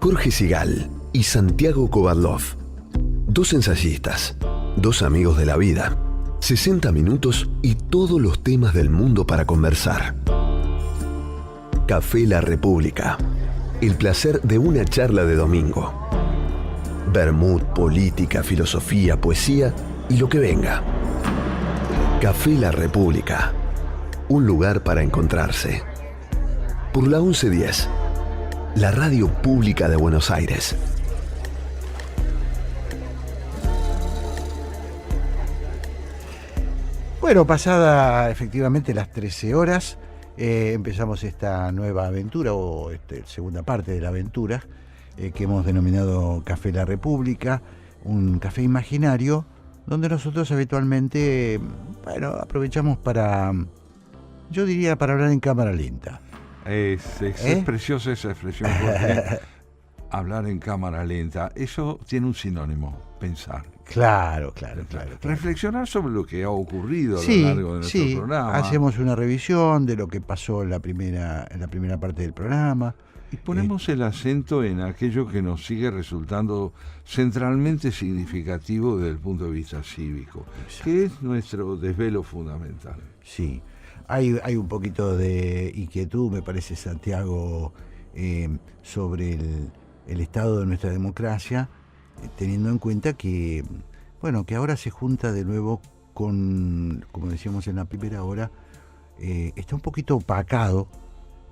Jorge Sigal y Santiago Kovadlov, dos ensayistas, dos amigos de la vida, 60 minutos y todos los temas del mundo para conversar. Café La República, el placer de una charla de domingo. Vermut, política, filosofía, poesía y lo que venga. Café La República, un lugar para encontrarse. Por la 1110, la radio pública de Buenos Aires. Bueno, pasada efectivamente las 13 horas, empezamos esta nueva aventura, o segunda parte de la aventura, que hemos denominado Café La República, un café imaginario, donde nosotros habitualmente, aprovechamos para, yo diría, para hablar en cámara lenta. Es preciosa esa expresión, porque hablar en cámara lenta, eso tiene un sinónimo, pensar. Claro. Reflexionar sobre lo que ha ocurrido a lo largo de nuestro programa. Hacemos una revisión de lo que pasó en la primera parte del programa. Y ponemos el acento en aquello que nos sigue resultando centralmente significativo desde el punto de vista cívico, que es nuestro desvelo fundamental. Sí. Hay un poquito de inquietud, me parece, Santiago, sobre el estado de nuestra democracia, teniendo en cuenta que ahora se junta de nuevo con, como decíamos en la primera hora, está un poquito opacado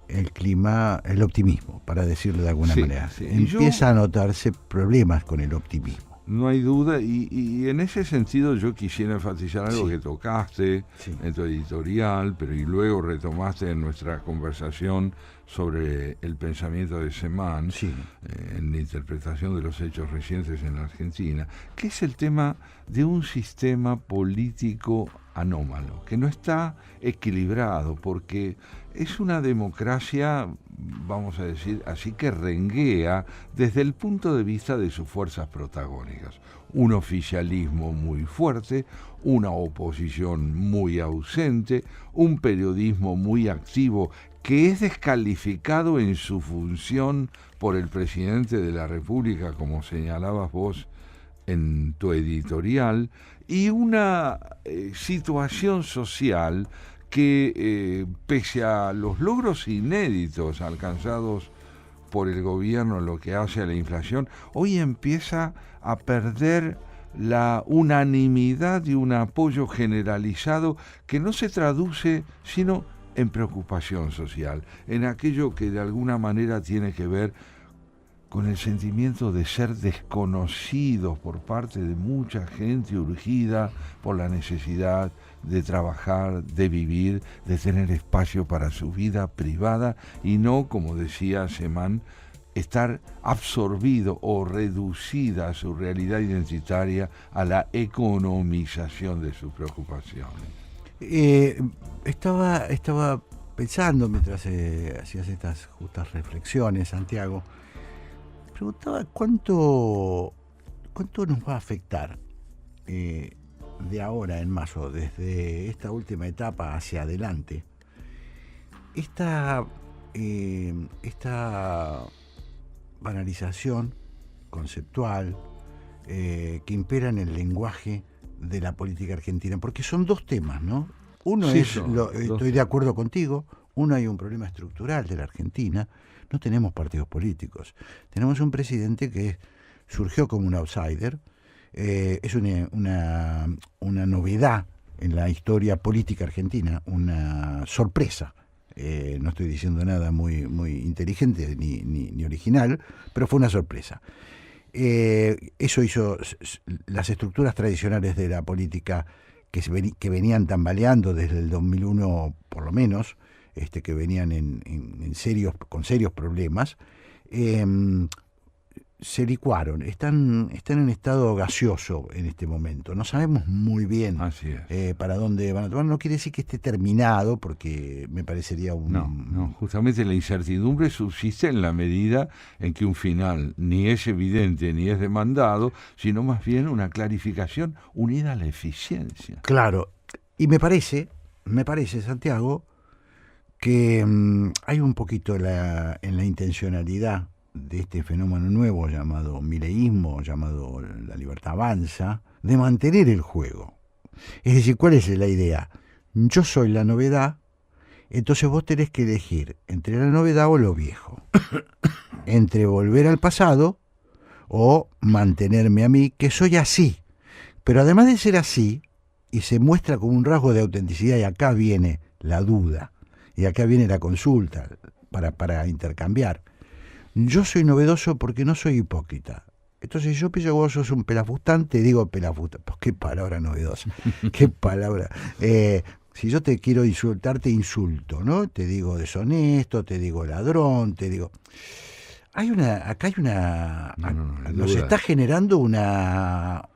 el clima, el optimismo, para decirlo de alguna manera. Sí. Empieza a notarse problemas con el optimismo. No hay duda, y en ese sentido yo quisiera enfatizar algo que tocaste en tu editorial, pero y luego retomaste en nuestra conversación sobre el pensamiento de Semán, en la interpretación de los hechos recientes en la Argentina, que es el tema de un sistema político anómalo, que no está equilibrado, porque es una democracia, vamos a decir así, que renguea desde el punto de vista de sus fuerzas protagónicas. Un oficialismo muy fuerte, una oposición muy ausente, un periodismo muy activo que es descalificado en su función por el presidente de la República, como señalabas vos en tu editorial, y una situación social que, pese a los logros inéditos alcanzados por el gobierno en lo que hace a la inflación, hoy empieza a perder la unanimidad y un apoyo generalizado que no se traduce sino en preocupación social, en aquello que de alguna manera tiene que ver con el sentimiento de ser desconocidos por parte de mucha gente urgida por la necesidad de trabajar, de vivir, de tener espacio para su vida privada y no, como decía Semán, estar absorbido o reducida a su realidad identitaria a la economización de sus preocupaciones. Estaba pensando mientras hacías estas justas reflexiones, Santiago, preguntaba cuánto nos va a afectar de ahora en más, o desde esta última etapa hacia adelante, esta banalización conceptual que impera en el lenguaje de la política argentina, porque son dos temas, ¿no? Uno estoy de acuerdo contigo, hay un problema estructural de la Argentina. No tenemos partidos políticos. Tenemos un presidente que surgió como un outsider. Es una novedad en la historia política argentina, una sorpresa. No estoy diciendo nada muy inteligente ni original, pero fue una sorpresa. Eso hizo las estructuras tradicionales de la política que venían tambaleando desde el 2001 por lo menos, que venían con serios problemas, se licuaron, están en estado gaseoso en este momento. No sabemos muy bien para dónde van a tomar. No quiere decir que esté terminado, porque me parecería No, justamente la incertidumbre subsiste en la medida en que un final ni es evidente ni es demandado, sino más bien una clarificación unida a la eficiencia. Claro, y me parece, Santiago, que hay un poquito en la intencionalidad de este fenómeno nuevo llamado mileísmo, llamado la libertad avanza, de mantener el juego. Es decir, ¿cuál es la idea? Yo soy la novedad, entonces vos tenés que elegir entre la novedad o lo viejo, entre volver al pasado o mantenerme a mí, que soy así. Pero además de ser así, y se muestra como un rasgo de autenticidad, y acá viene la duda, y acá viene la consulta para intercambiar. Yo soy novedoso porque no soy hipócrita. Entonces yo pienso que vos sos un pelafustán, te digo pelafustán. Pues qué palabra novedosa, qué palabra. Si yo te quiero insultar, te insulto, ¿no? Te digo deshonesto, te digo ladrón, te digo... Acá hay una... nos está generando una...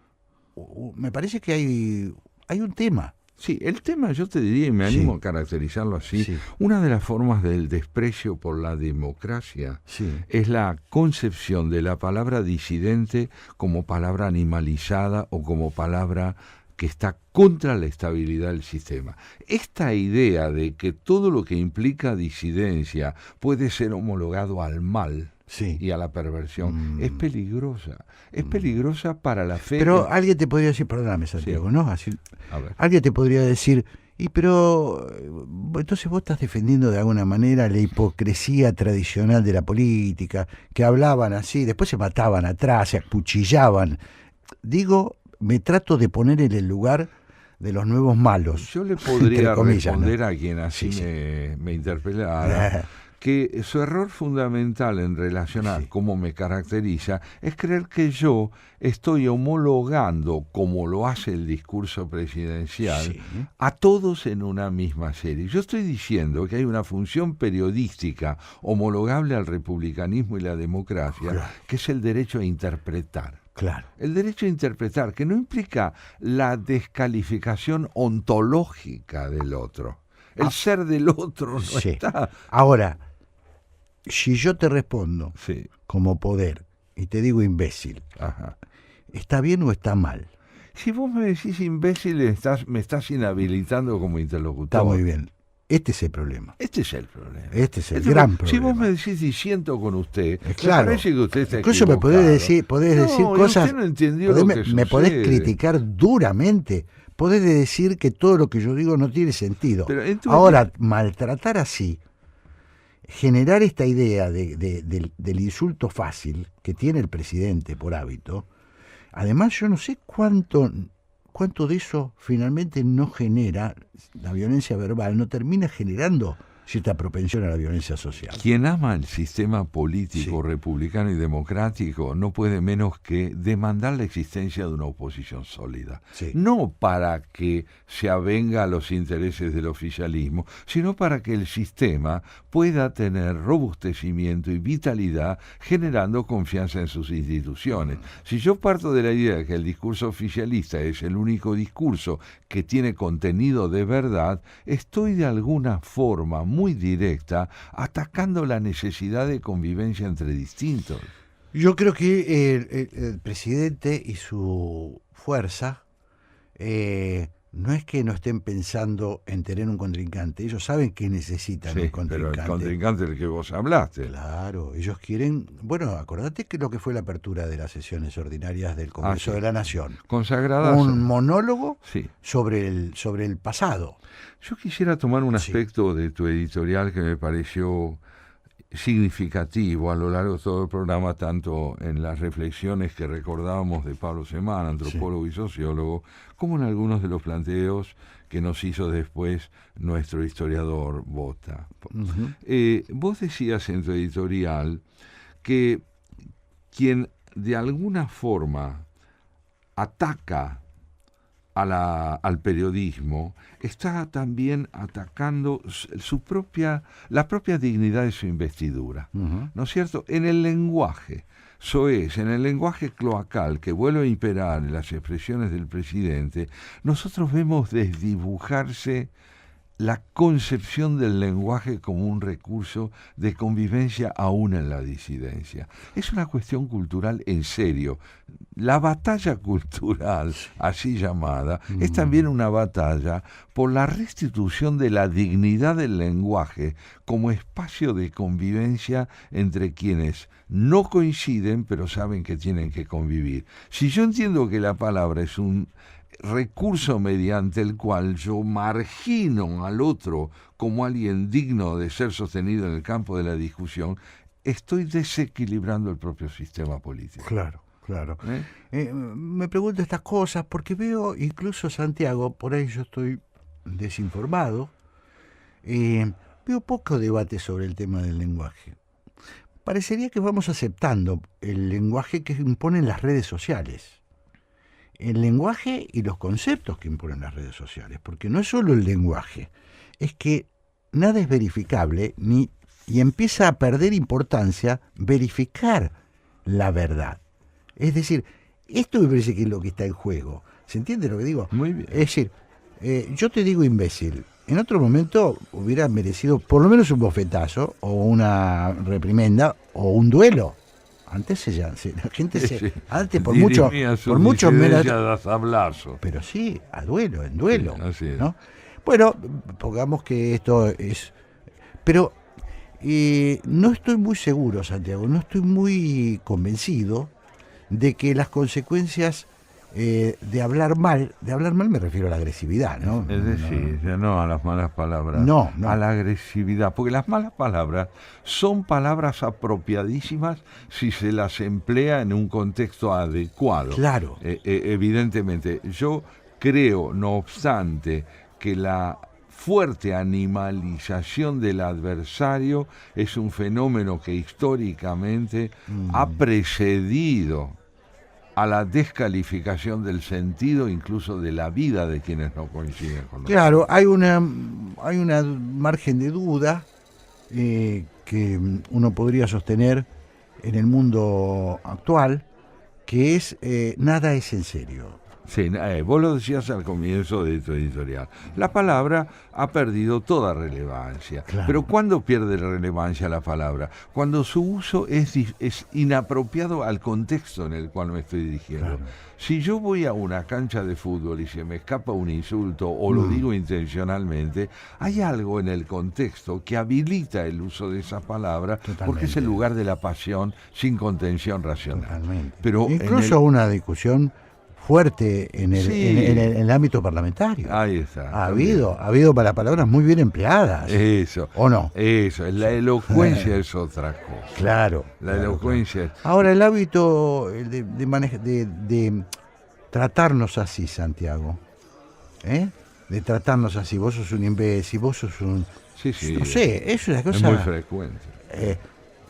Me parece que hay un tema. Sí, el tema, yo te diría, y me animo a caracterizarlo así, una de las formas del desprecio por la democracia es la concepción de la palabra disidente como palabra animalizada o como palabra que está contra la estabilidad del sistema. Esta idea de que todo lo que implica disidencia puede ser homologado al mal y a la perversión es peligrosa. Es peligrosa para la fe. Pero alguien te podría decir, perdóname Santiago, ¿no? Así, alguien te podría decir, pero entonces vos estás defendiendo de alguna manera la hipocresía tradicional de la política, que hablaban así, después se mataban atrás, se acuchillaban. Digo, me trato de poner en el lugar de los nuevos malos. Yo le podría responder, ¿no?, a quien así me interpelara, que su error fundamental en relación a cómo me caracteriza es creer que yo estoy homologando, como lo hace el discurso presidencial, a todos en una misma serie. Yo estoy diciendo que hay una función periodística homologable al republicanismo y la democracia, que es el derecho a interpretar. Claro. El derecho a interpretar, que no implica la descalificación ontológica del otro. El ser del otro no está. Ahora, si yo te respondo como poder y te digo imbécil, ¿está bien o está mal? Si vos me decís imbécil, me estás inhabilitando como interlocutor. Está muy bien. Este es el problema. Este es el problema. Este es el gran problema. Si vos me decís disiento con usted, claro, me parece que usted está incluso equivocado. podés decir cosas. Usted no entendió lo que sucede. Me podés criticar duramente. Podés decir que todo lo que yo digo no tiene sentido. Ahora, maltratar así, generar esta idea del insulto fácil que tiene el presidente por hábito, además yo no sé cuánto de eso finalmente no genera, la violencia verbal no termina generando cierta propensión a la violencia social. Quien ama el sistema político republicano y democrático no puede menos que demandar la existencia de una oposición sólida. No para que se avenga a los intereses del oficialismo, sino para que el sistema pueda tener robustecimiento y vitalidad, generando confianza en sus instituciones. Si yo parto de la idea de que el discurso oficialista es el único discurso que tiene contenido de verdad, estoy de alguna forma muy directa atacando la necesidad de convivencia entre distintos. Yo creo que el presidente y su fuerza no es que no estén pensando en tener un contrincante, ellos saben que necesitan un contrincante. Pero el contrincante del que vos hablaste. Claro, ellos quieren, bueno, acordate que lo que fue la apertura de las sesiones ordinarias del Congreso de la Nación. Consagradas. Un monólogo sobre el pasado. Yo quisiera tomar un aspecto de tu editorial que me pareció significativo a lo largo de todo el programa, tanto en las reflexiones que recordábamos de Pablo Semán, antropólogo y sociólogo, como en algunos de los planteos que nos hizo después nuestro historiador Bota. Vos decías en tu editorial que quien de alguna forma ataca al periodismo está también atacando la propia dignidad de su investidura, ¿no es cierto? En el lenguaje, en el lenguaje cloacal que vuelve a imperar en las expresiones del presidente, nosotros vemos desdibujarse la concepción del lenguaje como un recurso de convivencia aún en la disidencia. Es una cuestión cultural en serio. La batalla cultural, así llamada, es también una batalla por la restitución de la dignidad del lenguaje como espacio de convivencia entre quienes no coinciden, pero saben que tienen que convivir. Si yo entiendo que la palabra es un recurso mediante el cual yo margino al otro como alguien digno de ser sostenido en el campo de la discusión, estoy desequilibrando el propio sistema político. Claro. Me pregunto estas cosas porque veo, incluso Santiago, por ahí yo estoy desinformado, veo poco debate sobre el tema del lenguaje. Parecería que vamos aceptando el lenguaje que imponen las redes sociales. El lenguaje y los conceptos que imponen las redes sociales, porque no es solo el lenguaje, es que nada es verificable y empieza a perder importancia verificar la verdad. Es decir, esto me parece que es lo que está en juego. ¿Se entiende lo que digo? Muy bien. Es decir, yo te digo imbécil, en otro momento hubiera merecido por lo menos un bofetazo o una reprimenda o un duelo. Antes la gente antes por mucho menos hablarso. Pero sí, a duelo, en duelo, sí, así es. ¿no? Bueno, pongamos que esto es, pero no estoy muy seguro, Santiago, no estoy muy convencido de que las consecuencias de hablar mal me refiero a la agresividad, ¿no? Es decir, no a las malas palabras, no. A la agresividad, porque las malas palabras son palabras apropiadísimas si se las emplea en un contexto adecuado. Claro. Evidentemente, yo creo, no obstante, que la fuerte animalización del adversario es un fenómeno que históricamente ha precedido a la descalificación del sentido, incluso de la vida de quienes no coinciden con nosotros. Claro, hay una margen de duda que uno podría sostener en el mundo actual, que es nada es en serio. Sí, vos lo decías al comienzo de tu editorial. La palabra ha perdido toda relevancia. Claro. Pero ¿cuándo pierde relevancia la palabra? Cuando su uso es inapropiado al contexto en el cual me estoy dirigiendo. Claro. Si yo voy a una cancha de fútbol y se me escapa un insulto o lo digo intencionalmente, hay algo en el contexto que habilita el uso de esa palabra. Totalmente. Porque es el lugar de la pasión sin contención racional. Totalmente. Pero incluso una discusión fuerte en el ámbito parlamentario. Ahí está. Ha habido para palabras muy bien empleadas. Eso. ¿O no? Eso, la elocuencia es otra cosa. Claro. La elocuencia. Claro. Ahora, el hábito de tratarnos así, Santiago, de tratarnos así, vos sos un imbécil, vos sos un... Sí. No sé, es una cosa... Es muy frecuente.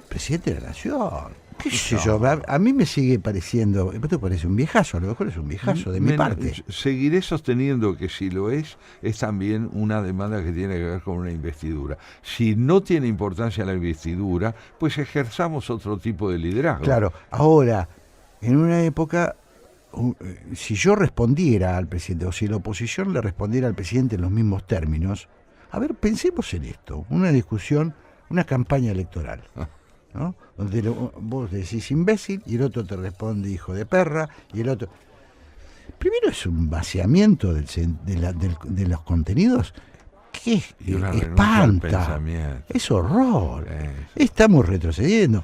Presidente de la Nación... ¿Qué sé yo? A mí me sigue pareciendo, esto parece un viejazo, a lo mejor es un viejazo de mi parte. Seguiré sosteniendo que si lo es también una demanda que tiene que ver con una investidura. Si no tiene importancia la investidura, pues ejerzamos otro tipo de liderazgo. Claro, ahora, en una época, si yo respondiera al presidente, o si la oposición le respondiera al presidente en los mismos términos, a ver, pensemos en esto, una discusión, una campaña electoral. ¿No? Donde vos decís imbécil y el otro te responde hijo de perra y el otro... Primero es un vaciamiento de los contenidos que espanta, es horror. Estamos retrocediendo.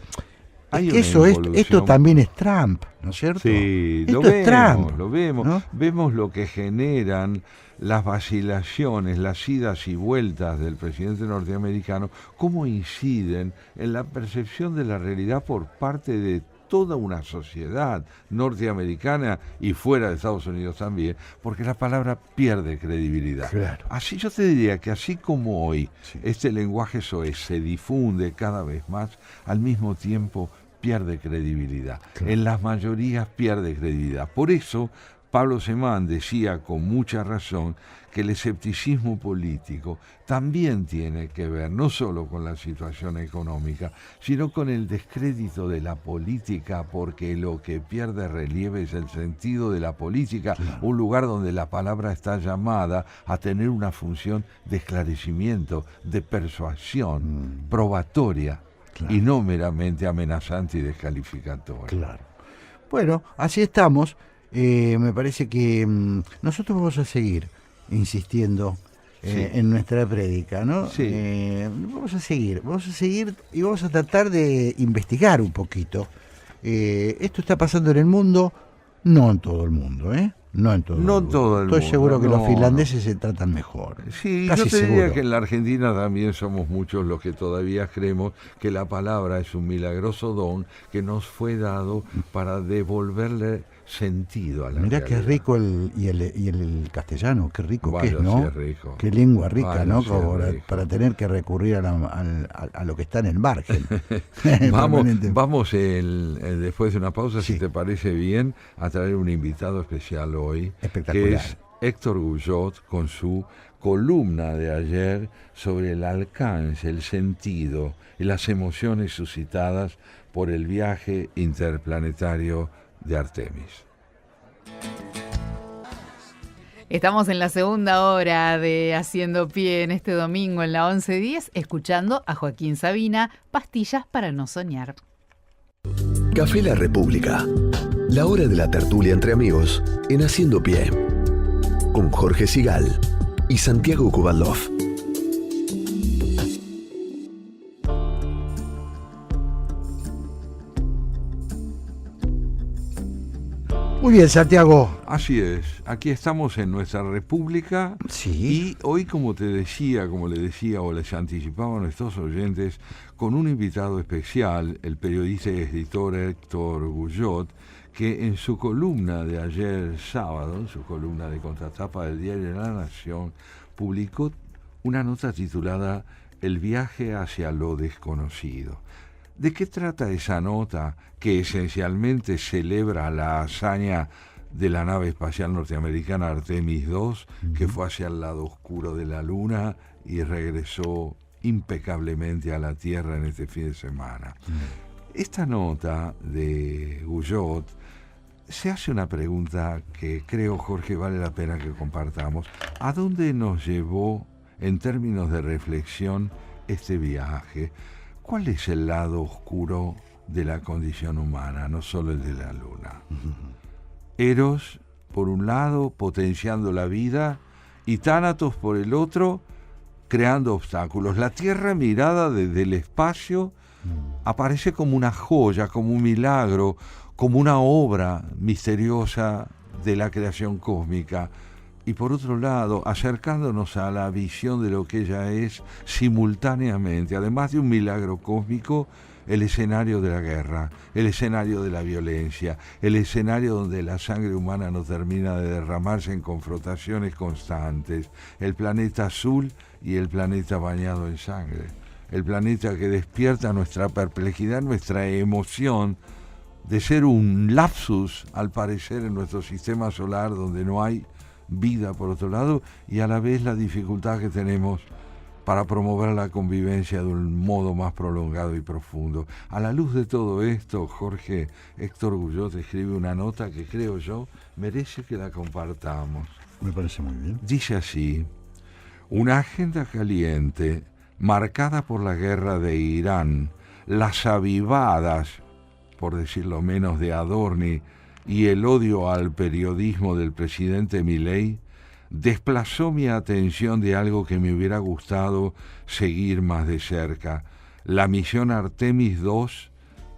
Esto también es Trump, ¿no es cierto? Sí, esto es Trump, lo vemos. ¿no? Vemos lo que generan las vacilaciones, las idas y vueltas del presidente norteamericano, cómo inciden en la percepción de la realidad por parte de toda una sociedad norteamericana y fuera de Estados Unidos también, porque la palabra pierde credibilidad. Claro. Así yo te diría que así como hoy este lenguaje soez se difunde cada vez más, al mismo tiempo pierde credibilidad. Claro. En las mayorías pierde credibilidad. Por eso, Pablo Semán decía con mucha razón que el escepticismo político también tiene que ver no solo con la situación económica, sino con el descrédito de la política, porque lo que pierde relieve es el sentido de la política, claro. Un lugar donde la palabra está llamada a tener una función de esclarecimiento, de persuasión, probatoria, claro. Y no meramente amenazante y descalificatoria. Claro. Bueno, así estamos. Me parece que nosotros vamos a seguir insistiendo en nuestra prédica, ¿no? Sí. Vamos a seguir y vamos a tratar de investigar un poquito. Esto está pasando en el mundo, no en todo el mundo, ¿eh? No en todo el mundo. Estoy seguro que los finlandeses se tratan mejor. Sí, casi yo te diría que en la Argentina también somos muchos los que todavía creemos que la palabra es un milagroso don que nos fue dado para devolverle sentido a la Mirá realidad. Qué rico el castellano, qué rico Vaya, que es, ¿no? Sí es rico. Qué lengua rica, Vaya, ¿no? Sí para tener que recurrir a lo que está en el margen. Vamos después de una pausa, sí. Si te parece bien, a traer un invitado especial hoy, que es Héctor Guyot, con su columna de ayer sobre el alcance, el sentido y las emociones suscitadas por el viaje interplanetario de Artemis. Estamos en la segunda hora de Haciendo Pie en este domingo en la 11:10, escuchando a Joaquín Sabina, Pastillas para no soñar. Café La República, la hora de la tertulia entre amigos en Haciendo Pie, con Jorge Sigal y Santiago Kubalov. Muy bien, Santiago. Así es, aquí estamos en nuestra república. Sí. Y hoy, como le decía o les anticipaba a nuestros oyentes, con un invitado especial, el periodista y escritor Héctor Guyot, que en su columna de ayer sábado, en su columna de contratapa del diario La Nación, publicó una nota titulada El viaje hacia lo desconocido. ¿De qué trata esa nota que esencialmente celebra la hazaña de la nave espacial norteamericana Artemis II, que fue hacia el lado oscuro de la Luna y regresó impecablemente a la Tierra en este fin de semana? Esta nota de Guyot se hace una pregunta que creo, Jorge, vale la pena que compartamos. ¿A dónde nos llevó, en términos de reflexión, este viaje? ¿Cuál es el lado oscuro de la condición humana, no solo el de la Luna? Eros, por un lado, potenciando la vida, y Tánatos, por el otro, creando obstáculos. La Tierra, mirada desde el espacio, aparece como una joya, como un milagro, como una obra misteriosa de la creación cósmica. Y por otro lado, acercándonos a la visión de lo que ella es simultáneamente, además de un milagro cósmico, el escenario de la guerra, el escenario de la violencia, el escenario donde la sangre humana no termina de derramarse en confrontaciones constantes, el planeta azul y el planeta bañado en sangre, el planeta que despierta nuestra perplejidad, nuestra emoción de ser un lapsus, al parecer, en nuestro sistema solar donde no hay vida por otro lado, y a la vez la dificultad que tenemos para promover la convivencia de un modo más prolongado y profundo. A la luz de todo esto, Jorge, Héctor Guyot escribe una nota que creo yo merece que la compartamos. Me parece muy bien. Dice así: una agenda caliente marcada por la guerra de Irán, las avivadas, por decirlo menos, de Adorni y el odio al periodismo del presidente Milei, desplazó mi atención de algo que me hubiera gustado seguir más de cerca: la misión Artemis II,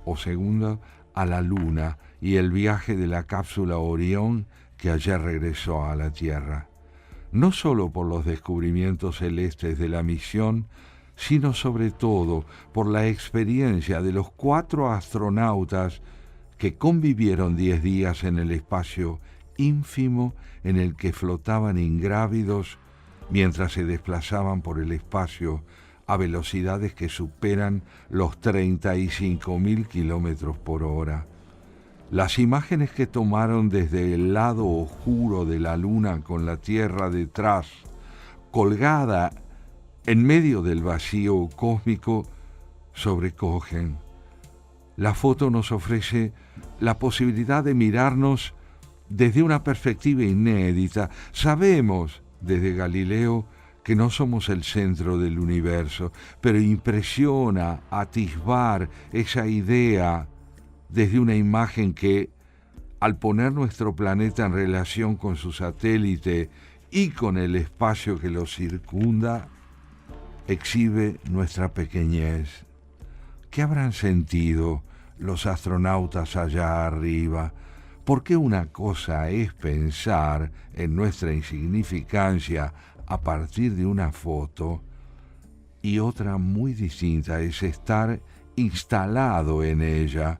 o segunda, a la Luna, y el viaje de la cápsula Orión que ayer regresó a la Tierra. No solo por los descubrimientos celestes de la misión, sino sobre todo por la experiencia de los 4 astronautas que convivieron 10 días en el espacio ínfimo en el que flotaban ingrávidos mientras se desplazaban por el espacio a velocidades que superan los 35.000 kilómetros por hora. Las imágenes que tomaron desde el lado oscuro de la luna con la Tierra detrás, colgada en medio del vacío cósmico, sobrecogen. La foto nos ofrece la posibilidad de mirarnos desde una perspectiva inédita. Sabemos desde Galileo que no somos el centro del universo, pero impresiona atisbar esa idea desde una imagen que, al poner nuestro planeta en relación con su satélite y con el espacio que lo circunda, exhibe nuestra pequeñez. ¿Qué habrán sentido los astronautas allá arriba? ¿Por qué una cosa es pensar en nuestra insignificancia a partir de una foto y otra muy distinta es estar instalado en ella,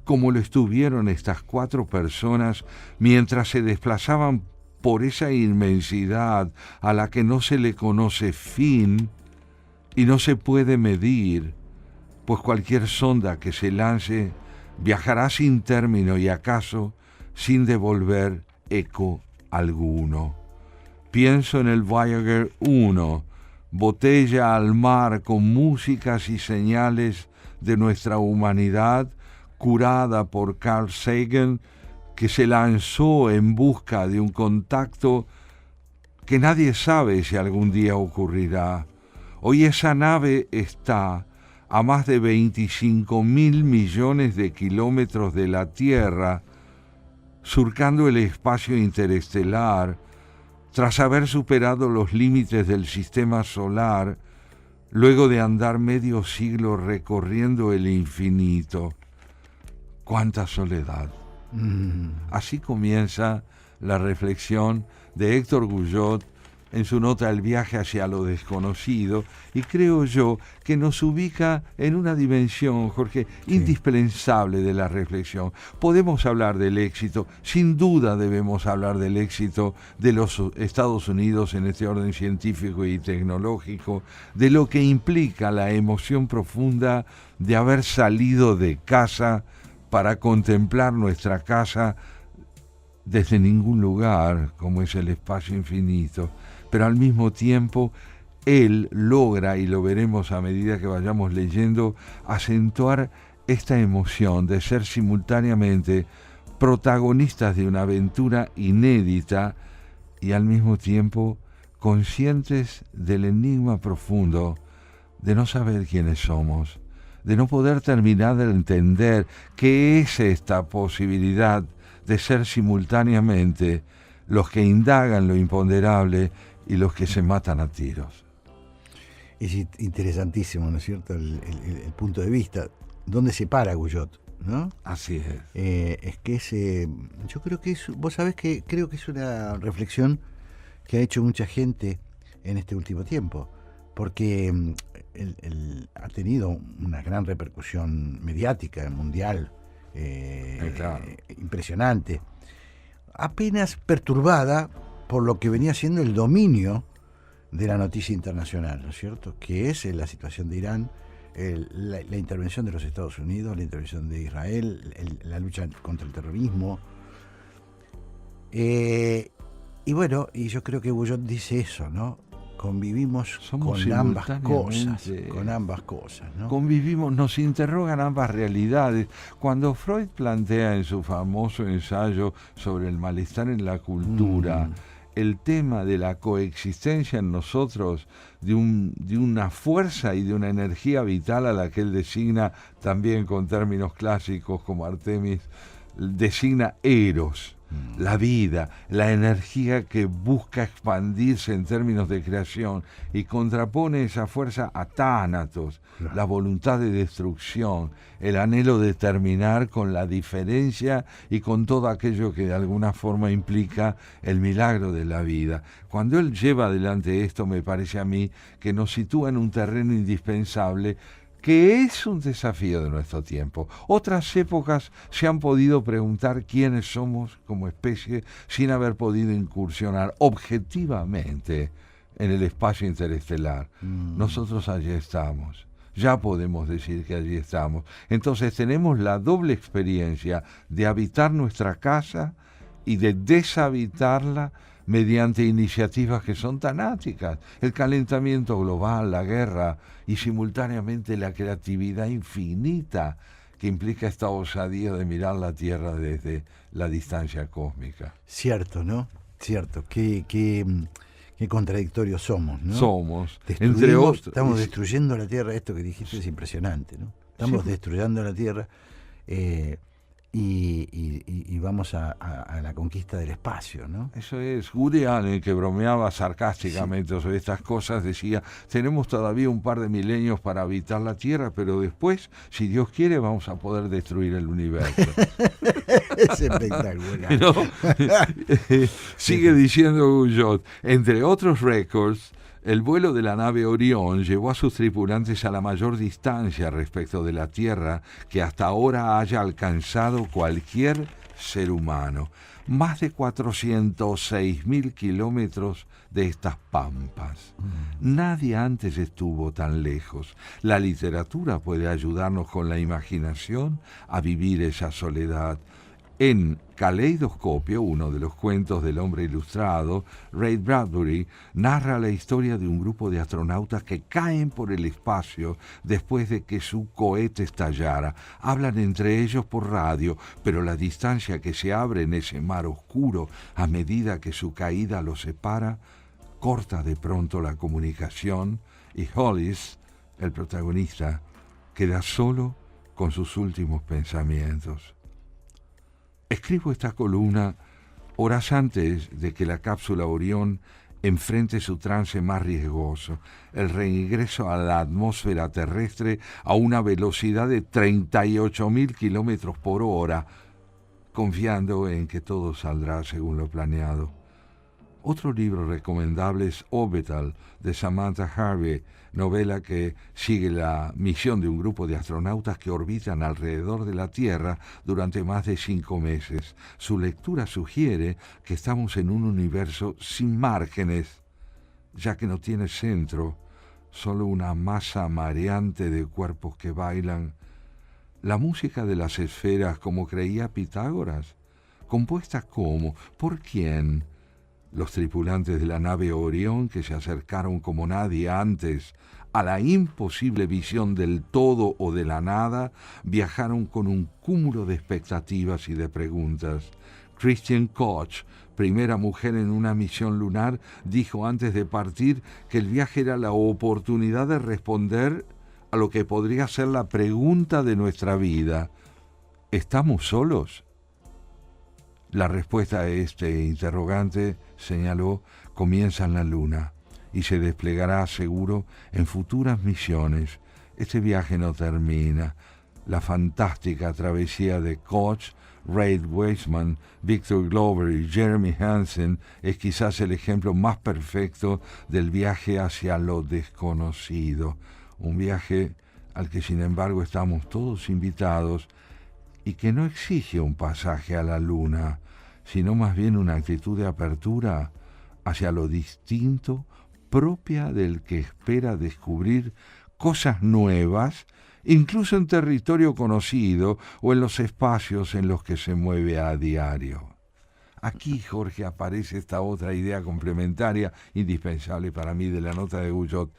como lo estuvieron estas 4 personas mientras se desplazaban por esa inmensidad a la que no se le conoce fin y no se puede medir, pues cualquier sonda que se lance viajará sin término y acaso sin devolver eco alguno. Pienso en el Voyager 1, botella al mar con músicas y señales de nuestra humanidad, curada por Carl Sagan, que se lanzó en busca de un contacto que nadie sabe si algún día ocurrirá. Hoy esa nave está a más de 25.000 millones de kilómetros de la Tierra, surcando el espacio interestelar, tras haber superado los límites del sistema solar, luego de andar medio siglo recorriendo el infinito. ¡Cuánta soledad! Así comienza la reflexión de Héctor Guyot en su nota El viaje hacia lo desconocido, y creo yo que nos ubica en una dimensión, Jorge, indispensable de la reflexión. Podemos hablar del éxito, sin duda debemos hablar del éxito de los Estados Unidos en este orden científico y tecnológico, de lo que implica la emoción profunda de haber salido de casa para contemplar nuestra casa desde ningún lugar, como es el espacio infinito. Pero al mismo tiempo, él logra, y lo veremos a medida que vayamos leyendo, acentuar esta emoción de ser simultáneamente protagonistas de una aventura inédita y al mismo tiempo conscientes del enigma profundo de no saber quiénes somos, de no poder terminar de entender qué es esta posibilidad de ser simultáneamente los que indagan lo imponderable y los que se matan a tiros. Es interesantísimo, ¿no es cierto?, el punto de vista. ¿Dónde se para Guyot? ¿No? Así es. Es que yo creo que vos sabés que creo que es una reflexión que ha hecho mucha gente en este último tiempo, porque ha tenido una gran repercusión mediática, mundial, claro, impresionante, apenas perturbada por lo que venía siendo el dominio de la noticia internacional, ¿no es cierto?, que es la situación de Irán, la intervención de los Estados Unidos, la intervención de Israel, la lucha contra el terrorismo. Y bueno, y yo creo que Guyot dice eso, ¿no? Convivimos con ambas cosas, ¿no? Convivimos, nos interrogan ambas realidades. Cuando Freud plantea en su famoso ensayo sobre el malestar en la cultura, el tema de la coexistencia en nosotros de una fuerza y de una energía vital a la que él designa, también con términos clásicos como Artemis, designa Eros, la vida, la energía que busca expandirse en términos de creación, y contrapone esa fuerza a Tánatos, la voluntad de destrucción, el anhelo de terminar con la diferencia y con todo aquello que de alguna forma implica el milagro de la vida. Cuando él lleva adelante esto, me parece a mí que nos sitúa en un terreno indispensable, que es un desafío de nuestro tiempo. Otras épocas se han podido preguntar quiénes somos como especie sin haber podido incursionar objetivamente en el espacio interestelar. Nosotros allí estamos, ya podemos decir que allí estamos. Entonces tenemos la doble experiencia de habitar nuestra casa y de deshabitarla mediante iniciativas que son tanáticas, el calentamiento global, la guerra y simultáneamente la creatividad infinita que implica esta osadía de mirar la Tierra desde la distancia cósmica. Cierto, ¿no? Cierto, qué contradictorios somos, ¿no? Somos, entre otros. Estamos destruyendo la Tierra, esto que dijiste es impresionante, ¿no? Estamos destruyendo la Tierra y vamos a la conquista del espacio, ¿no? Eso es. Woody Allen, que bromeaba sarcásticamente sobre estas cosas, decía, tenemos todavía un par de milenios para habitar la Tierra, pero después, si Dios quiere, vamos a poder destruir el universo. Es espectacular. ¿No? Sigue diciendo Guyot, entre otros récords, el vuelo de la nave Orión llevó a sus tripulantes a la mayor distancia respecto de la Tierra que hasta ahora haya alcanzado cualquier ser humano. Más de 406.000 kilómetros de estas pampas. Nadie antes estuvo tan lejos. La literatura puede ayudarnos con la imaginación a vivir esa soledad. En Caleidoscopio, uno de los cuentos del hombre ilustrado, Ray Bradbury narra la historia de un grupo de astronautas que caen por el espacio después de que su cohete estallara. Hablan entre ellos por radio, pero la distancia que se abre en ese mar oscuro a medida que su caída los separa, corta de pronto la comunicación y Hollis, el protagonista, queda solo con sus últimos pensamientos. Escribo esta columna horas antes de que la cápsula Orión enfrente su trance más riesgoso, el reingreso a la atmósfera terrestre a una velocidad de 38.000 kilómetros por hora, confiando en que todo saldrá según lo planeado. Otro libro recomendable es Orbital, de Samantha Harvey, novela que sigue la misión de un grupo de astronautas que orbitan alrededor de la Tierra durante más de 5 meses. Su lectura sugiere que estamos en un universo sin márgenes, ya que no tiene centro, solo una masa mareante de cuerpos que bailan. La música de las esferas, como creía Pitágoras, compuesta ¿cómo? ¿Por quién? Los tripulantes de la nave Orión, que se acercaron como nadie antes a la imposible visión del todo o de la nada, viajaron con un cúmulo de expectativas y de preguntas. Christian Koch, primera mujer en una misión lunar, dijo antes de partir que el viaje era la oportunidad de responder a lo que podría ser la pregunta de nuestra vida. ¿Estamos solos? La respuesta a este interrogante, señaló, comienza en la Luna y se desplegará, seguro, en futuras misiones. Este viaje no termina. La fantástica travesía de Koch, Ray Weissman, Victor Glover y Jeremy Hansen es quizás el ejemplo más perfecto del viaje hacia lo desconocido. Un viaje al que, sin embargo, estamos todos invitados y que no exige un pasaje a la Luna, sino más bien una actitud de apertura hacia lo distinto, propia del que espera descubrir cosas nuevas, incluso en territorio conocido o en los espacios en los que se mueve a diario. Aquí, Jorge, aparece esta otra idea complementaria, indispensable para mí, de la nota de Guyot.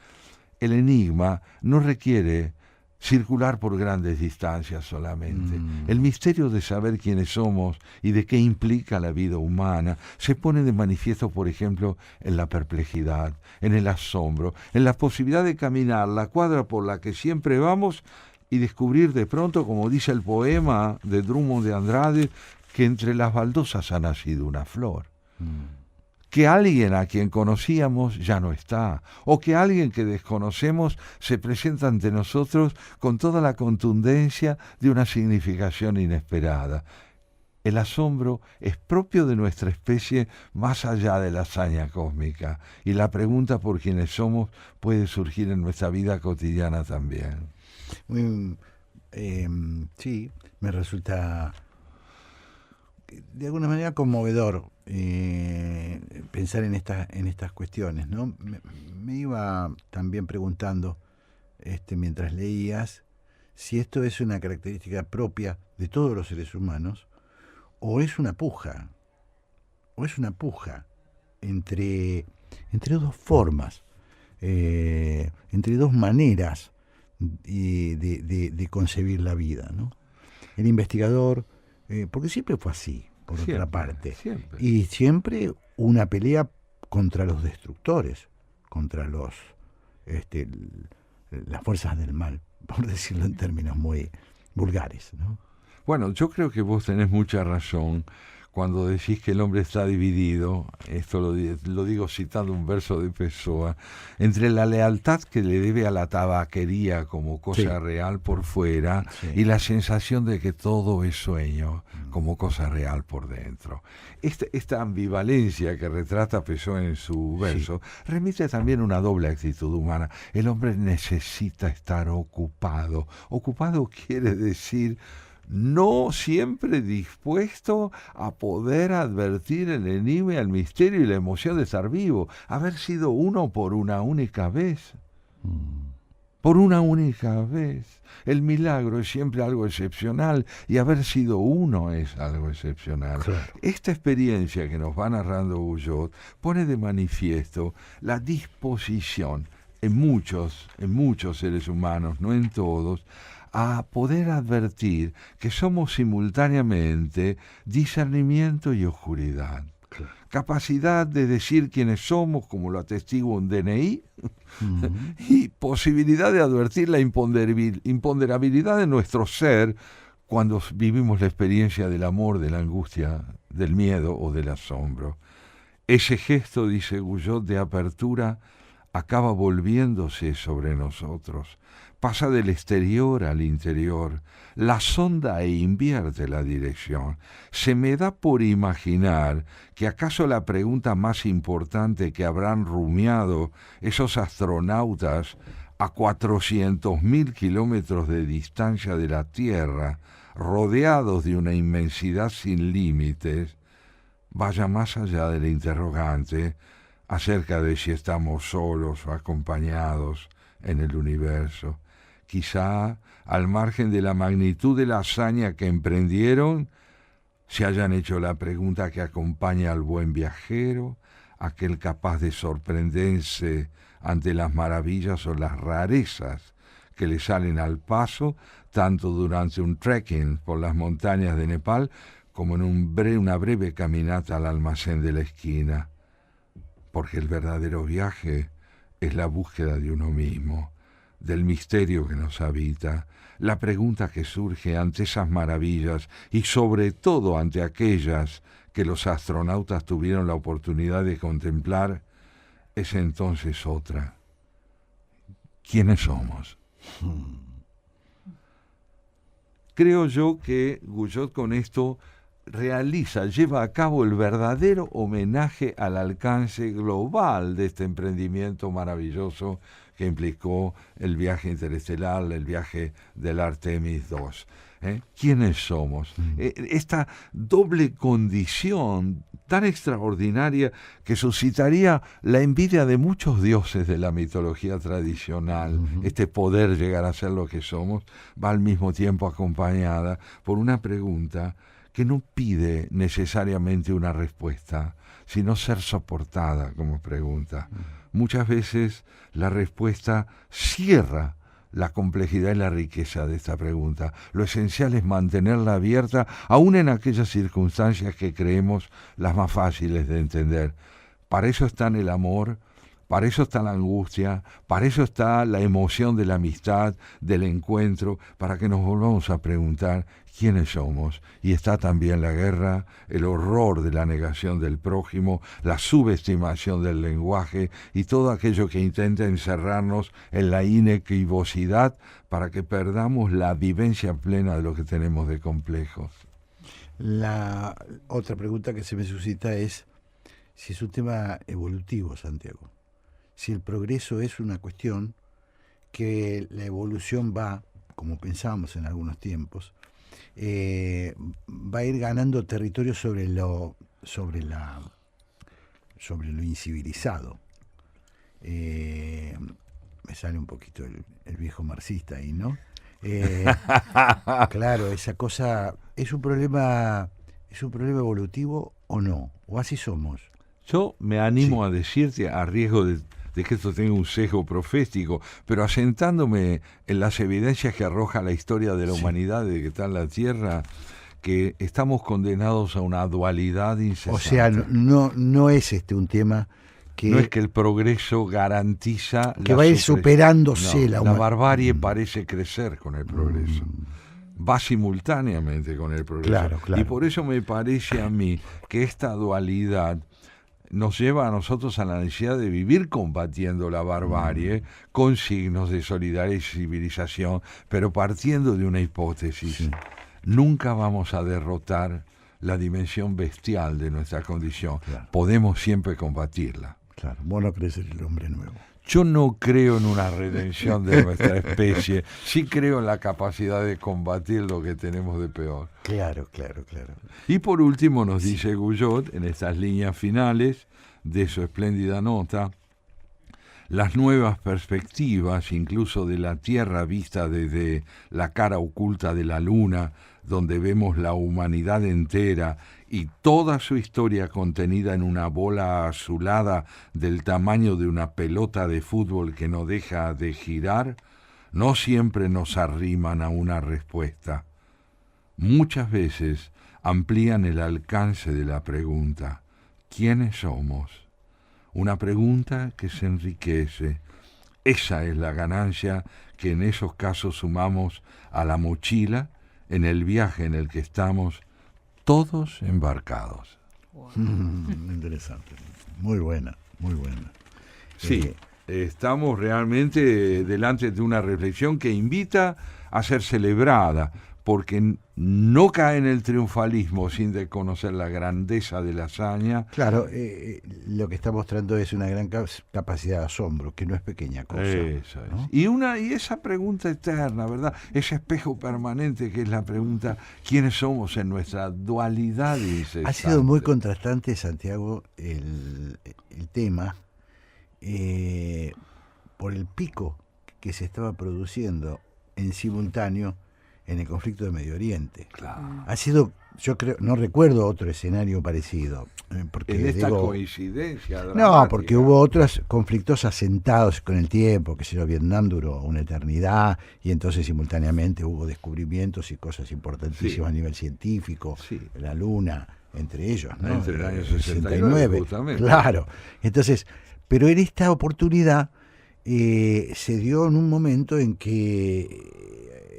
El enigma no requiere circular por grandes distancias solamente. El misterio de saber quiénes somos y de qué implica la vida humana se pone de manifiesto, por ejemplo, en la perplejidad, en el asombro, en la posibilidad de caminar la cuadra por la que siempre vamos y descubrir de pronto, como dice el poema de Drummond de Andrade, que entre las baldosas ha nacido una flor. Que alguien a quien conocíamos ya no está, o que alguien que desconocemos se presenta ante nosotros con toda la contundencia de una significación inesperada. El asombro es propio de nuestra especie más allá de la hazaña cósmica, y la pregunta por quiénes somos puede surgir en nuestra vida cotidiana también. Sí, me resulta de alguna manera conmovedor pensar en estas cuestiones, ¿no? Me iba también preguntando mientras leías, si esto es una característica propia de todos los seres humanos, o es una puja entre dos formas, entre dos maneras de concebir la vida, ¿no? El investigador, porque siempre fue así, por otra parte, siempre. Y siempre una pelea contra los destructores, contra las fuerzas del mal, por decirlo en términos muy vulgares, ¿no? Bueno, yo creo que vos tenés mucha razón cuando decís que el hombre está dividido, esto lo digo citando un verso de Pessoa, entre la lealtad que le debe a la tabaquería como cosa real por fuera y la sensación de que todo es sueño como cosa real por dentro. Esta ambivalencia que retrata Pessoa en su verso remite también a una doble actitud humana. El hombre necesita estar ocupado. Ocupado quiere decir no siempre dispuesto a poder advertir el enigma, el misterio y la emoción de estar vivo, haber sido uno por una única vez. Por una única vez. El milagro es siempre algo excepcional y haber sido uno es algo excepcional. Claro. Esta experiencia que nos va narrando Guyot pone de manifiesto la disposición en muchos seres humanos, no en todos, a poder advertir que somos simultáneamente discernimiento y oscuridad. Claro. Capacidad de decir quiénes somos, como lo atestigua un DNI, y posibilidad de advertir la imponderabilidad de nuestro ser cuando vivimos la experiencia del amor, de la angustia, del miedo o del asombro. Ese gesto, dice Guyot, de apertura, acaba volviéndose sobre nosotros. Pasa del exterior al interior, la sonda e invierte la dirección. Se me da por imaginar que acaso la pregunta más importante que habrán rumiado esos astronautas a 400.000 kilómetros de distancia de la Tierra, rodeados de una inmensidad sin límites, vaya más allá del interrogante acerca de si estamos solos o acompañados en el universo. Quizá, al margen de la magnitud de la hazaña que emprendieron, se hayan hecho la pregunta que acompaña al buen viajero, aquel capaz de sorprenderse ante las maravillas o las rarezas que le salen al paso, tanto durante un trekking por las montañas de Nepal, como en una breve caminata al almacén de la esquina. Porque el verdadero viaje es la búsqueda de uno mismo, del misterio que nos habita, la pregunta que surge ante esas maravillas y sobre todo ante aquellas que los astronautas tuvieron la oportunidad de contemplar, es entonces otra. ¿Quiénes somos? Creo yo que Guyot con esto lleva a cabo el verdadero homenaje al alcance global de este emprendimiento maravilloso que implicó el viaje interestelar, el viaje del Artemis II. ¿Quiénes somos? Esta doble condición tan extraordinaria que suscitaría la envidia de muchos dioses de la mitología tradicional, este poder llegar a ser lo que somos, va al mismo tiempo acompañada por una pregunta que no pide necesariamente una respuesta, sino ser soportada como pregunta. Muchas veces la respuesta cierra la complejidad y la riqueza de esta pregunta. Lo esencial es mantenerla abierta, aún en aquellas circunstancias que creemos las más fáciles de entender. Para eso están el amor, para eso está la angustia, para eso está la emoción de la amistad, del encuentro, para que nos volvamos a preguntar quiénes somos. Y está también la guerra, el horror de la negación del prójimo, la subestimación del lenguaje y todo aquello que intenta encerrarnos en la inequivocidad para que perdamos la vivencia plena de lo que tenemos de complejos. La otra pregunta que se me suscita es si es un tema evolutivo, Santiago. Si el progreso es una cuestión que la evolución va, como pensábamos en algunos tiempos, va a ir ganando territorio sobre lo incivilizado. me sale un poquito el viejo marxista ahí, ¿no? Claro, esa cosa es un problema evolutivo o no, o así somos. Yo me animo a decirte, a riesgo de que esto tenga un sesgo profético, pero asentándome en las evidencias que arroja la historia de la humanidad, de que está en la Tierra, que estamos condenados a una dualidad incesante. O sea, no es un tema que... No es que el progreso garantiza... Que va a ir superándose la barbarie parece crecer con el progreso. Va simultáneamente con el progreso. Claro. Y por eso me parece a mí que esta dualidad nos lleva a nosotros a la necesidad de vivir combatiendo la barbarie con signos de solidaridad y civilización, pero partiendo de una hipótesis. Sí. Nunca vamos a derrotar la dimensión bestial de nuestra condición. Claro. Podemos siempre combatirla. Claro, vos no crees en el hombre nuevo. Yo no creo en una redención de nuestra especie, sí creo en la capacidad de combatir lo que tenemos de peor. Claro. Y por último nos dice Guyot, en estas líneas finales de su espléndida nota, las nuevas perspectivas, incluso de la Tierra vista desde la cara oculta de la Luna, donde vemos la humanidad entera y toda su historia contenida en una bola azulada del tamaño de una pelota de fútbol que no deja de girar, no siempre nos arriman a una respuesta. Muchas veces amplían el alcance de la pregunta, ¿quiénes somos? Una pregunta que se enriquece. Esa es la ganancia que en esos casos sumamos a la mochila en el viaje en el que estamos todos embarcados. Wow. Interesante. Muy buena. Sí, estamos realmente delante de una reflexión que invita a ser celebrada, porque no cae en el triunfalismo sin reconocer la grandeza de la hazaña. Claro, lo que está mostrando es una gran capacidad de asombro, que no es pequeña cosa. Eso es. ¿No? Y esa pregunta eterna, ¿verdad? Ese espejo permanente que es la pregunta, ¿quiénes somos en nuestra dualidad incesante? Ha sido muy contrastante, Santiago, el tema, por el pico que se estaba produciendo en simultáneo en el conflicto de Medio Oriente. Claro. Ha sido, yo creo, no recuerdo otro escenario parecido. Porque en esta coincidencia dramática. No, porque hubo otros conflictos asentados con el tiempo, que si no, Vietnam duró una eternidad, y entonces simultáneamente hubo descubrimientos y cosas importantísimas a nivel científico, la Luna, entre ellos, ¿no? Entre el año 69, justamente. Claro. Entonces, pero en esta oportunidad se dio en un momento en que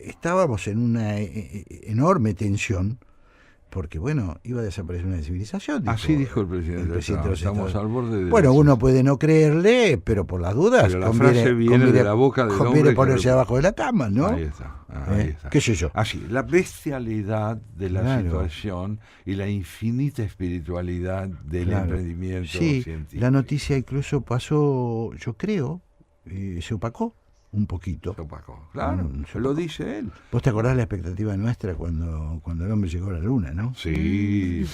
estábamos en una enorme tensión, porque bueno, iba a desaparecer una civilización. Así dijo el presidente. Estamos al borde de... Bueno, uno puede no creerle, pero por las dudas, pero la frase viene de la boca del hombre. Conviene ponerse abajo de la cama, ¿no? Ahí está. ¿Qué sé yo? Así, la bestialidad de la situación y la infinita espiritualidad del emprendimiento científico. La noticia incluso pasó, yo creo, se opacó un poquito. Se opacó, claro, lo dice él. ¿Vos te acordás la expectativa nuestra cuando el hombre llegó a la Luna, no? Sí,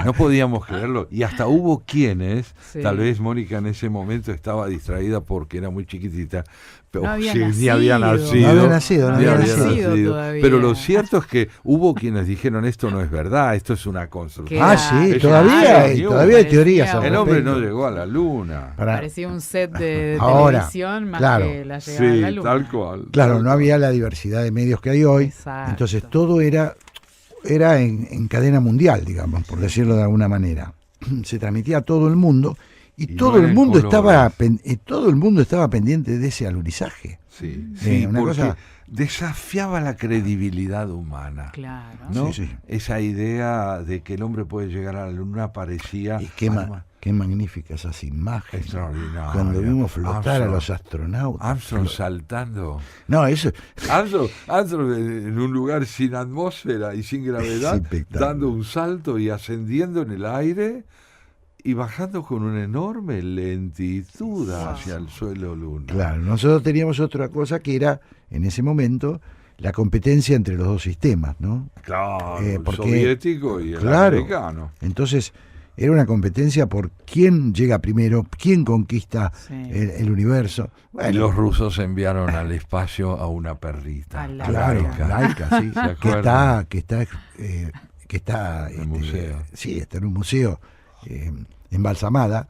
no podíamos creerlo. Y hasta hubo quienes, tal vez Mónica en ese momento estaba distraída porque era muy chiquitita, pero ni había nacido. Todavía. Pero lo cierto es que hubo quienes dijeron, esto no es verdad, esto es una construcción. Sí, todavía hay teorías. El hombre no llegó a la Luna. Parecía un set de televisión más que la llegada a la Luna. Tal cual. Claro, no había la diversidad de medios que hay hoy. Exacto. Entonces todo era en cadena mundial, digamos, por decirlo de alguna manera. Se transmitía a todo el mundo. Y todo el mundo estaba pendiente de ese alunizaje. Sí, una cosa desafiaba la credibilidad humana. Claro. ¿No? Esa idea de que el hombre puede llegar a la Luna parecía... Y qué magníficas esas imágenes. Extraordinario. Cuando vimos flotar a los astronautas. Armstrong saltando. No, eso... Armstrong en un lugar sin atmósfera y sin gravedad, dando un salto y ascendiendo en el aire... y bajando con una enorme lentitud hacia el suelo lunar. Claro, nosotros teníamos otra cosa que era, en ese momento, la competencia entre los dos sistemas, ¿no? Claro, el soviético y el americano. Entonces, era una competencia por quién llega primero, quién conquista el universo. Bueno, y los rusos enviaron al espacio a una perrita. Laika, sí, que está en un museo. Sí, está en un museo embalsamada.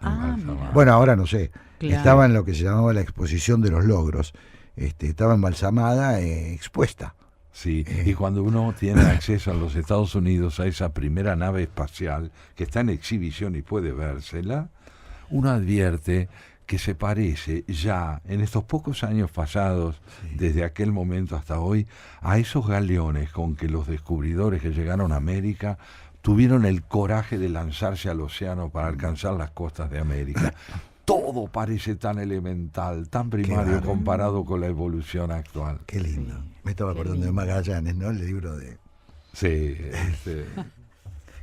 Bueno, ahora no sé. Claro. Estaba en lo que se llamaba la exposición de los logros. Estaba embalsamada, expuesta. Sí, y cuando uno tiene acceso a los Estados Unidos a esa primera nave espacial que está en exhibición y puede vérsela, uno advierte que se parece ya en estos pocos años pasados, desde aquel momento hasta hoy, a esos galeones con que los descubridores que llegaron a América tuvieron el coraje de lanzarse al océano para alcanzar las costas de América. Todo parece tan elemental, tan primario comparado con la evolución actual. Qué lindo. Me estaba acordando de Magallanes, ¿no? El libro de... Sí.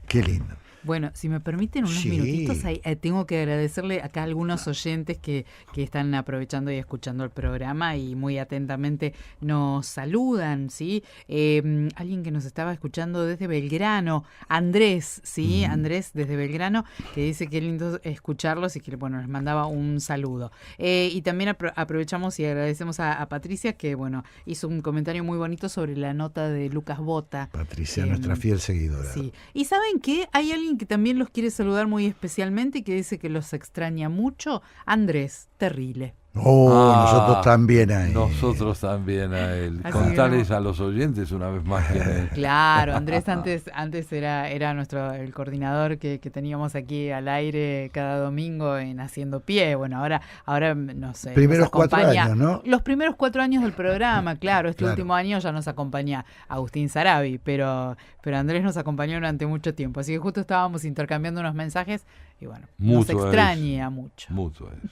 Qué lindo. Bueno, si me permiten unos minutitos, tengo que agradecerle acá a algunos oyentes que están aprovechando y escuchando el programa y muy atentamente nos saludan, ¿sí? Alguien que nos estaba escuchando desde Belgrano, Andrés, ¿sí? Andrés desde Belgrano, que dice que es lindo escucharlos y que, bueno, les mandaba un saludo. Y también aprovechamos y agradecemos a Patricia, que, bueno, hizo un comentario muy bonito sobre la nota de Lucas Bota. Patricia, nuestra fiel seguidora. Sí. ¿Y saben qué? Hay alguien que también los quiere saludar muy especialmente y que dice que los extraña mucho, Andrés Terrile. Nosotros también a él. Nosotros también a él. Contarles a los oyentes una vez más quién es. Claro, Andrés antes era el coordinador que teníamos aquí al aire cada domingo en Haciendo Pie. Bueno, ahora no sé. Primeros 4 años, ¿no? Los primeros 4 años del programa, claro. Último año ya nos acompaña Agustín Sarabi, pero Andrés nos acompañó durante mucho tiempo. Así que justo estábamos intercambiando unos mensajes y bueno, nos extraña mucho. Mutuo es.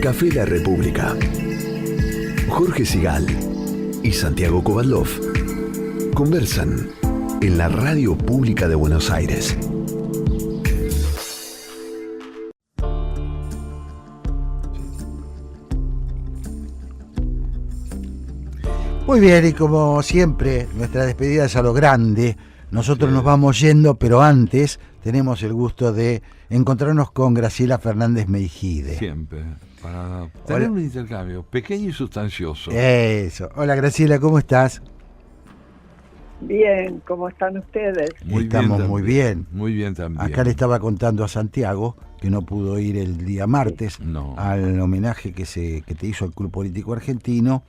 Café La República. Jorge Sigal y Santiago Kovadlov conversan en la Radio Pública de Buenos Aires. Muy bien, y como siempre, nuestra despedida es a lo grande. Nosotros nos vamos yendo, pero antes tenemos el gusto de encontrarnos con Graciela Fernández Meijide. Siempre, para tener un intercambio pequeño y sustancioso. Eso. Hola Graciela, ¿cómo estás? Bien, ¿cómo están ustedes? Estamos muy bien. Muy bien también. Acá le estaba contando a Santiago que no pudo ir el día martes al homenaje que te hizo el Club Político Argentino.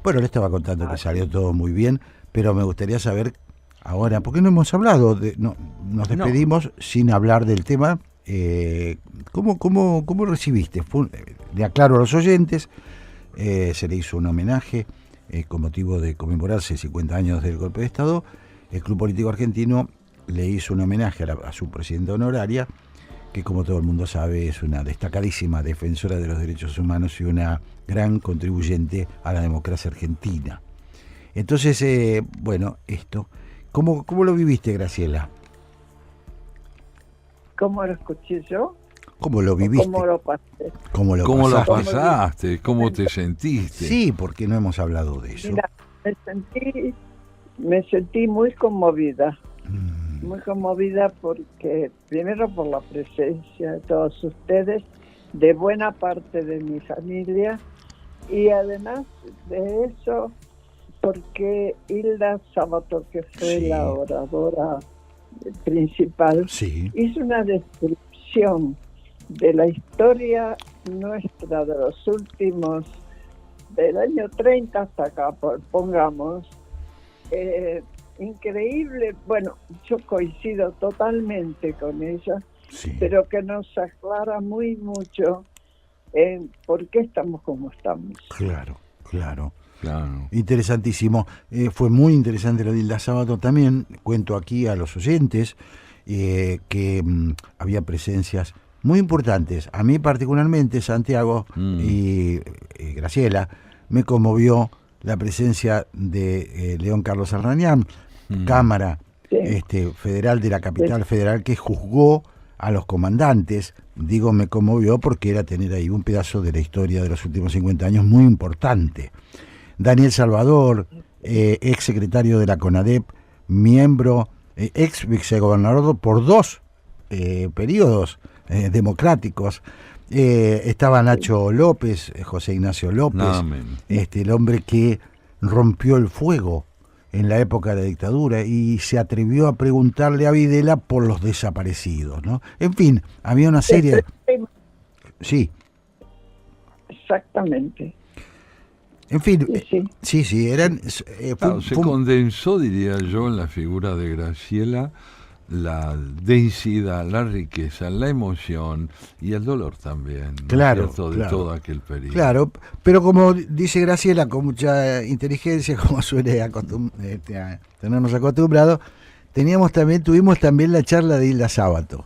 Bueno, le estaba contando que salió todo muy bien, pero me gustaría saber ahora, ¿por qué no hemos hablado? Nos despedimos sin hablar del tema. ¿Cómo recibiste? Le aclaro a los oyentes, se le hizo un homenaje con motivo de conmemorarse 50 años del golpe de Estado. El Club Político Argentino le hizo un homenaje a su presidenta honoraria, que como todo el mundo sabe es una destacadísima defensora de los derechos humanos y una gran contribuyente a la democracia argentina. Entonces, esto... ¿Cómo lo viviste, Graciela? ¿Cómo lo escuché yo? ¿Cómo lo viviste? ¿Cómo lo pasé? ¿Cómo lo pasaste? ¿Cómo te sentiste? Sí, porque no hemos hablado de eso. Mira, me sentí muy conmovida. Muy conmovida porque, primero por la presencia de todos ustedes, de buena parte de mi familia, y además de eso, porque Hilda Sábato, que fue la oradora principal, hizo una descripción de la historia nuestra de los últimos, del año 30 hasta acá, pongamos, increíble. Bueno, yo coincido totalmente con ella, pero que nos aclara mucho en por qué estamos como estamos. Claro. Interesantísimo. Fue muy interesante lo de Hilda Sábato. También cuento aquí a los oyentes que había presencias muy importantes. A mí particularmente, Santiago y Graciela, me conmovió la presencia de León Carlos Arrañán, Cámara Federal de la Capital Federal, que juzgó a los comandantes. Digo, me conmovió porque era tener ahí un pedazo de la historia de los últimos 50 años muy importante. Daniel Salvador, ex secretario de la CONADEP, miembro ex vicegobernador por 2 periodos democráticos. Estaba Nacho López, José Ignacio López, el hombre que rompió el fuego en la época de la dictadura y se atrevió a preguntarle a Videla por los desaparecidos, ¿no? En fin, había una serie... Sí. Exactamente. En fin, sí, eran... se condensó, diría yo, en la figura de Graciela, la densidad, la riqueza, la emoción y el dolor también, ¿no? Claro, de todo aquel periodo. Claro, pero como dice Graciela, con mucha inteligencia, como suele tenernos acostumbrados, tuvimos también la charla de Hilda Sábato,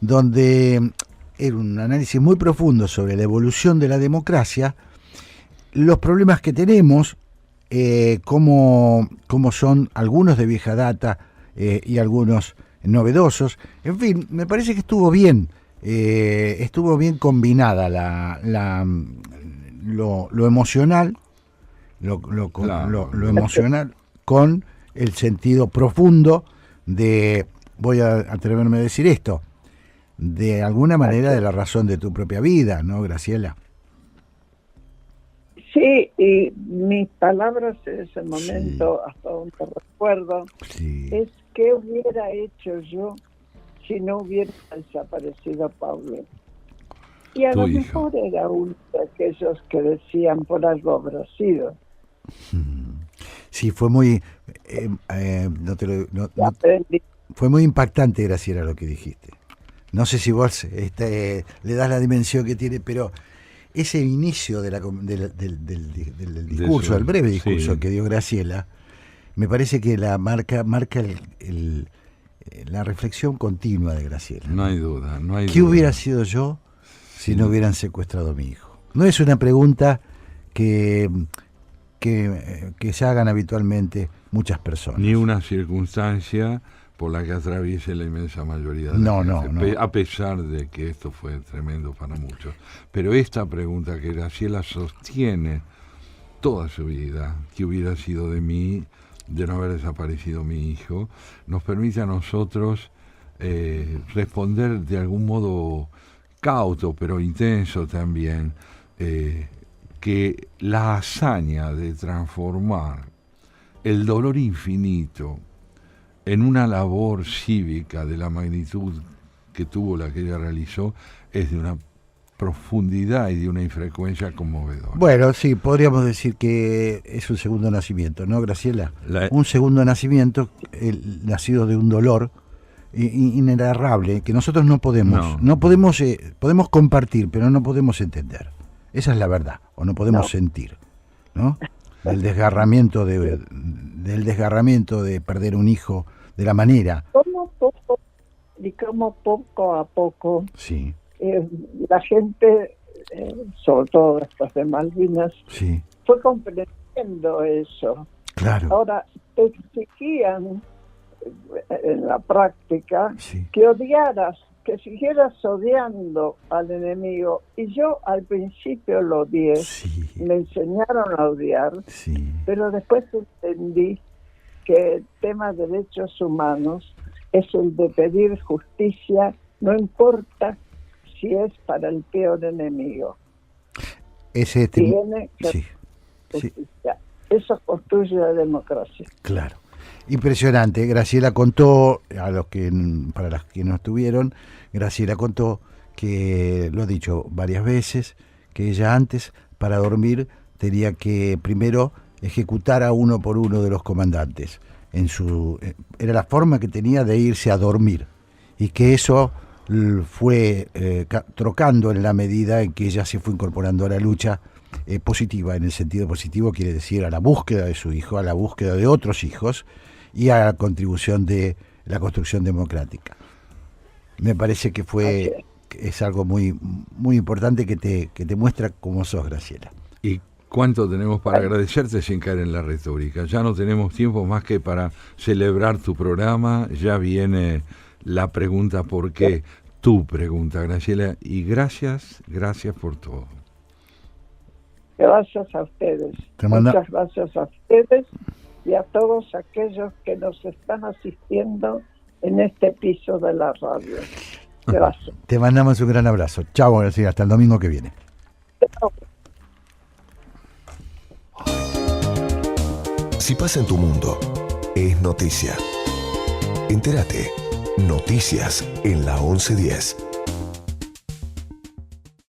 donde era un análisis muy profundo sobre la evolución de la democracia, los problemas que tenemos, cómo son algunos de vieja data y algunos novedosos. En fin, me parece que estuvo bien combinada lo emocional, lo emocional con el sentido profundo de, voy a atreverme a decir esto, de alguna manera de la razón de tu propia vida, ¿no, Graciela? Sí, y mis palabras en ese momento, hasta donde recuerdo, es qué hubiera hecho yo si no hubiera desaparecido Pablo. Y a lo mejor era uno de aquellos que decían por algo habrá sido. Sí, fue muy... fue muy impactante, Graciela, lo que dijiste. No sé si vos le das la dimensión que tiene, pero ese inicio del discurso, el breve discurso que dio Graciela, me parece que marca la reflexión continua de Graciela. No hay duda. ¿Qué hubiera sido yo si no hubieran secuestrado a mi hijo? No es una pregunta que se hagan habitualmente muchas personas. Ni una circunstancia por la que atraviese la inmensa mayoría de la gente, no. A pesar de que esto fue tremendo para muchos. Pero esta pregunta que Graciela sostiene toda su vida, ¿qué hubiera sido de mí de no haber desaparecido mi hijo?, nos permite a nosotros responder de algún modo cauto, pero intenso también, que la hazaña de transformar el dolor infinito en una labor cívica de la magnitud que tuvo la que ella realizó es de una profundidad y de una infrecuencia conmovedora. Bueno, sí, podríamos decir que es un segundo nacimiento, ¿no, Graciela? Un segundo nacimiento nacido de un dolor inenarrable que nosotros no podemos, podemos compartir, pero no podemos entender. Esa es la verdad, o no podemos sentir, ¿no? Del desgarramiento de perder un hijo de la manera. Como poco a poco la gente, sobre todo después de Malvinas, fue comprendiendo eso. Claro. Ahora exigían en la práctica que odiaras, que siguieras odiando al enemigo. Y yo al principio lo odié, me enseñaron a odiar, pero después entendí que el tema de derechos humanos es el de pedir justicia, no importa si es para el peor enemigo. Tiene que justicia. Eso construye la democracia. Claro. Impresionante. Graciela contó, para los que no estuvieron, Graciela contó que, lo ha dicho varias veces, que ella antes, para dormir, tenía que primero ejecutar a uno por uno de los comandantes. Era la forma que tenía de irse a dormir. Y que eso fue trocando en la medida en que ella se fue incorporando a la lucha positiva. En el sentido positivo quiere decir a la búsqueda de su hijo, a la búsqueda de otros hijos y a la contribución de la construcción democrática. Me parece que es algo muy, muy importante que te muestra cómo sos, Graciela. Y cuánto tenemos para agradecerte sin caer en la retórica. Ya no tenemos tiempo más que para celebrar tu programa. Ya viene la pregunta ¿por qué? Tu pregunta, Graciela. Y gracias por todo. Gracias a ustedes. Muchas gracias a ustedes y a todos aquellos que nos están asistiendo en este piso de la radio. Gracias. Te mandamos un gran abrazo. Chao, Graciela, hasta el domingo que viene. Chao. Si pasa en tu mundo, es noticia. Entérate. Noticias en la 1110.